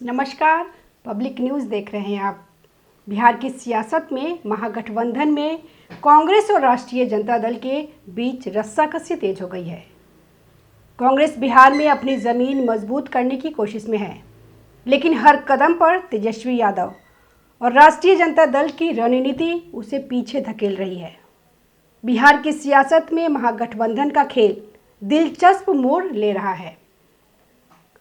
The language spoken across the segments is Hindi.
नमस्कार। पब्लिक न्यूज़ देख रहे हैं आप। बिहार की सियासत में महागठबंधन में कांग्रेस और राष्ट्रीय जनता दल के बीच रस्साकसी तेज हो गई है। कांग्रेस बिहार में अपनी ज़मीन मजबूत करने की कोशिश में है, लेकिन हर कदम पर तेजस्वी यादव और राष्ट्रीय जनता दल की रणनीति उसे पीछे धकेल रही है। बिहार की सियासत में महागठबंधन का खेल दिलचस्प मोड़ ले रहा है।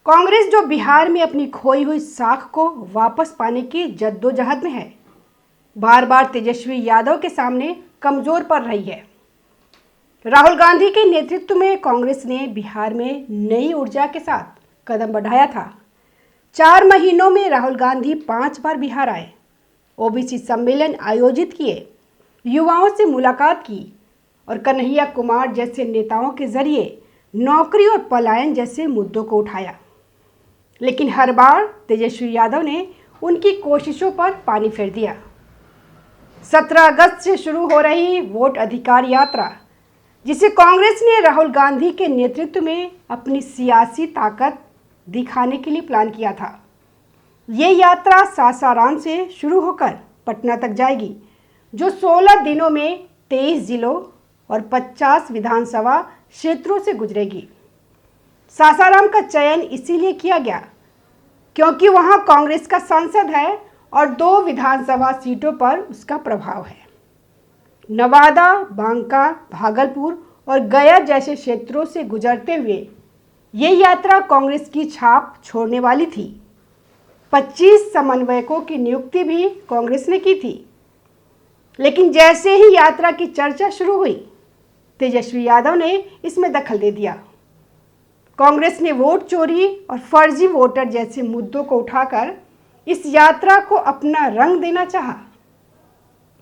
कांग्रेस जो बिहार में अपनी खोई हुई साख को वापस पाने की जद्दोजहद में है, बार बार तेजस्वी यादव के सामने कमजोर पड़ रही है। राहुल गांधी के नेतृत्व में कांग्रेस ने बिहार में नई ऊर्जा के साथ कदम बढ़ाया था। 4 महीनों में राहुल गांधी 5 बार बिहार आए, ओबीसी सम्मेलन आयोजित किए, युवाओं से मुलाकात की और कन्हैया कुमार जैसे नेताओं के जरिए नौकरी और पलायन जैसे मुद्दों को उठाया। लेकिन हर बार तेजस्वी यादव ने उनकी कोशिशों पर पानी फेर दिया। 17 अगस्त से शुरू हो रही वोट अधिकार यात्रा, जिसे कांग्रेस ने राहुल गांधी के नेतृत्व में अपनी सियासी ताकत दिखाने के लिए प्लान किया था। ये यात्रा सासाराम से शुरू होकर पटना तक जाएगी, जो 16 दिनों में 23 जिलों और 50 विधानसभा क्षेत्रों से गुजरेगी। सासाराम का चयन इसीलिए किया गया क्योंकि वहां कांग्रेस का सांसद है और 2 विधानसभा सीटों पर उसका प्रभाव है। नवादा, बांका, भागलपुर और गया जैसे क्षेत्रों से गुजरते हुए ये यात्रा कांग्रेस की छाप छोड़ने वाली थी। 25 समन्वयकों की नियुक्ति भी कांग्रेस ने की थी, लेकिन जैसे ही यात्रा की चर्चा शुरू हुई, तेजस्वी यादव ने इसमें दखल दे दिया। कांग्रेस ने वोट चोरी और फर्जी वोटर जैसे मुद्दों को उठाकर इस यात्रा को अपना रंग देना चाहा,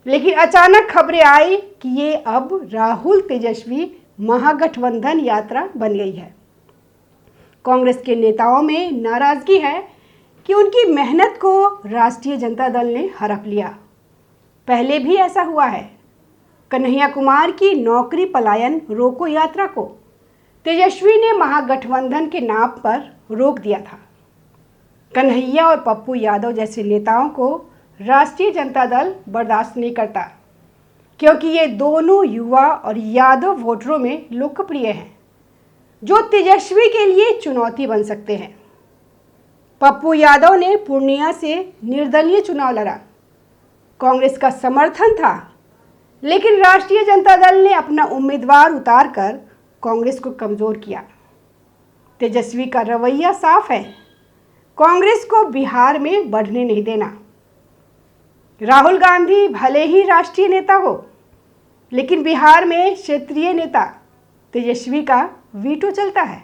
लेकिन अचानक खबरें आई कि ये अब राहुल तेजस्वी महागठबंधन यात्रा बन गई है। कांग्रेस के नेताओं में नाराजगी है कि उनकी मेहनत को राष्ट्रीय जनता दल ने हड़प लिया। पहले भी ऐसा हुआ है। कन्हैया कुमार की नौकरी पलायन रोको यात्रा को तेजस्वी ने महागठबंधन के नाम पर रोक दिया था। कन्हैया और पप्पू यादव जैसे नेताओं को राष्ट्रीय जनता दल बर्दाश्त नहीं करता, क्योंकि ये दोनों युवा और यादव वोटरों में लोकप्रिय हैं, जो तेजस्वी के लिए चुनौती बन सकते हैं। पप्पू यादव ने पूर्णिया से निर्दलीय चुनाव लड़ा। कांग्रेस का समर्थन था, लेकिन राष्ट्रीय जनता दल ने अपना उम्मीदवार उतारकर कांग्रेस को कमजोर किया। तेजस्वी का रवैया साफ है, कांग्रेस को बिहार में बढ़ने नहीं देना। राहुल गांधी भले ही राष्ट्रीय नेता हो, लेकिन बिहार में क्षेत्रीय नेता तेजस्वी का वीटो चलता है।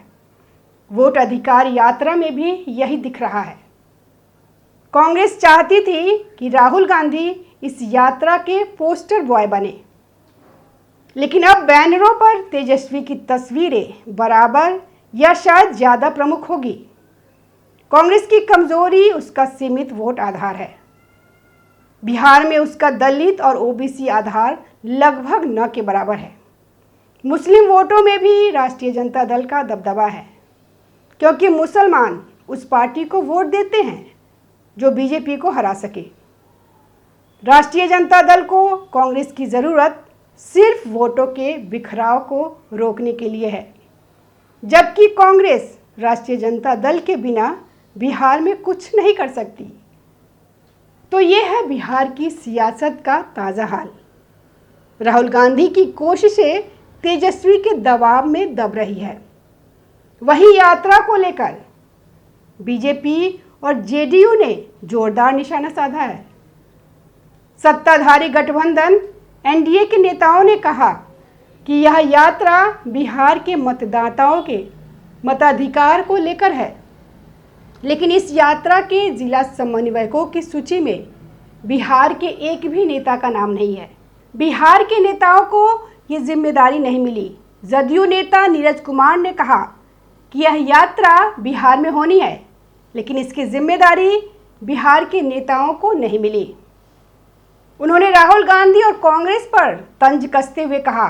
वोट अधिकार यात्रा में भी यही दिख रहा है। कांग्रेस चाहती थी कि राहुल गांधी इस यात्रा के पोस्टर बॉय बने, लेकिन अब बैनरों पर तेजस्वी की तस्वीरें बराबर या शायद ज़्यादा प्रमुख होगी। कांग्रेस की कमजोरी उसका सीमित वोट आधार है। बिहार में उसका दलित और ओबीसी आधार लगभग न के बराबर है। मुस्लिम वोटों में भी राष्ट्रीय जनता दल का दबदबा है, क्योंकि मुसलमान उस पार्टी को वोट देते हैं जो बीजेपी को हरा सके। राष्ट्रीय जनता दल को कांग्रेस की ज़रूरत सिर्फ वोटों के बिखराव को रोकने के लिए है, जबकि कांग्रेस राष्ट्रीय जनता दल के बिना बिहार में कुछ नहीं कर सकती। तो ये है बिहार की सियासत का ताज़ा हाल। राहुल गांधी की कोशिशें तेजस्वी के दबाव में दब रही है। वही यात्रा को लेकर बीजेपी और जेडीयू ने जोरदार निशाना साधा है। सत्ताधारी गठबंधन एनडीए के नेताओं ने कहा कि यह यात्रा बिहार के मतदाताओं के मताधिकार को लेकर है, लेकिन इस यात्रा के जिला समन्वयकों की सूची में बिहार के एक भी नेता का नाम नहीं है। बिहार के नेताओं को ये जिम्मेदारी नहीं मिली। जदयू नेता नीरज कुमार ने कहा कि यह यात्रा बिहार में होनी है, लेकिन इसकी जिम्मेदारी बिहार के नेताओं को नहीं मिली। उन्होंने राहुल गांधी और कांग्रेस पर तंज कसते हुए कहा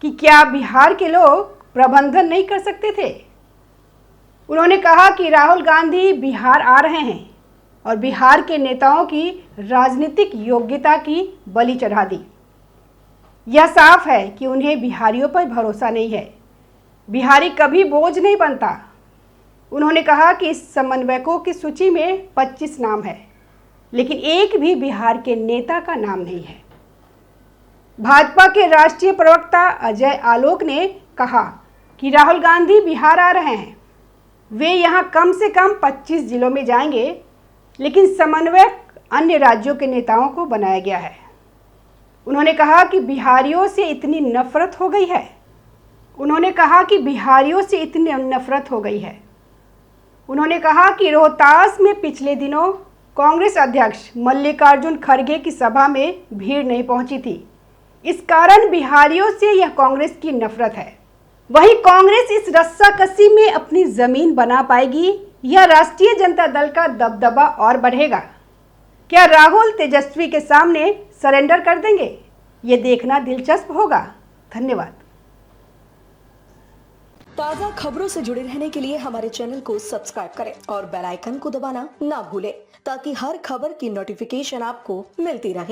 कि क्या बिहार के लोग प्रबंधन नहीं कर सकते थे। उन्होंने कहा कि राहुल गांधी बिहार आ रहे हैं और बिहार के नेताओं की राजनीतिक योग्यता की बलि चढ़ा दी। यह साफ है कि उन्हें बिहारियों पर भरोसा नहीं है। बिहारी कभी बोझ नहीं बनता। उन्होंने कहा कि इस समन्वयकों की सूची में 25 नाम है, लेकिन एक भी बिहार के नेता का नाम नहीं है। भाजपा के राष्ट्रीय प्रवक्ता अजय आलोक ने कहा कि राहुल गांधी बिहार आ रहे हैं। वे यहां कम से कम 25 जिलों में जाएंगे, लेकिन समन्वयक अन्य राज्यों के नेताओं को बनाया गया है। उन्होंने कहा कि बिहारियों से इतनी नफरत हो गई है। उन्होंने कहा कि रोहतास में पिछले दिनों कांग्रेस अध्यक्ष मल्लिकार्जुन खड़गे की सभा में भीड़ नहीं पहुंची थी। इस कारण बिहारियों से यह कांग्रेस की नफरत है। वहीं कांग्रेस इस रस्साकसी में अपनी जमीन बना पाएगी या राष्ट्रीय जनता दल का दबदबा और बढ़ेगा? क्या राहुल तेजस्वी के सामने सरेंडर कर देंगे? ये देखना दिलचस्प होगा। धन्यवाद। ताज़ा खबरों से जुड़े रहने के लिए हमारे चैनल को सब्सक्राइब करें और बेल आइकन को दबाना ना भूलें, ताकि हर खबर की नोटिफिकेशन आपको मिलती रहे।